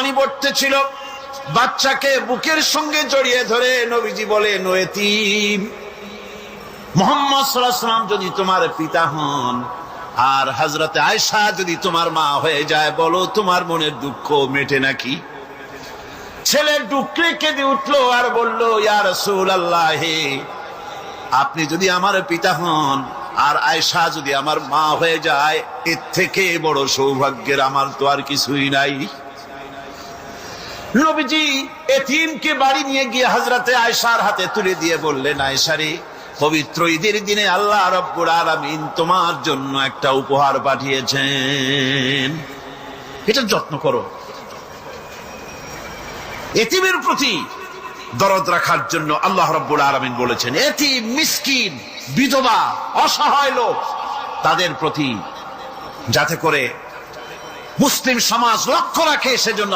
পানি পড়তেছিল, বাচ্চাকে বুকের সঙ্গে জড়িয়ে ধরে নবীজি বলেন, ও এতিম, মুহাম্মদ সাল্লাল্লাহু আলাইহি ওয়াসাল্লাম যদি তোমার পিতা হন আর হযরতে আয়েশা যদি তোমার মা হয়ে যায়, বলো তোমার মনের দুঃখ মেটে নাকি? ছেলে ডুকরে কেঁদে উঠলো আর বলল, ইয়া রাসূলুল্লাহ, আপনি যদি আমার পিতা হন আর আয়েশা যদি আমার মা হয়ে যায়, এর থেকে বড় সৌভাগ্যের আমার তো আর কিছুই নাই। নবীজি এতিমকে বাড়ি নিয়ে গিয়ে হযরতে আয়েশার হাতে তুলে দিয়ে বললেন, আয়েশা রে, পবিত্র ঈদের দিনে আল্লাহ রাব্বুল আলামিন তোমার জন্য একটা উপহার পাঠিয়েছেন, এটা যত্ন করো। এতিমের প্রতি দরদ রাখার জন্য আল্লাহ রাব্বুল আলামিন বলেছেন, এতিম, মিসকিন, বিধবা, অসহায় লোক, তাদের প্রতি যাতে করে মুসলিম সমাজ লক্ষ্য রাখে, সেজন্য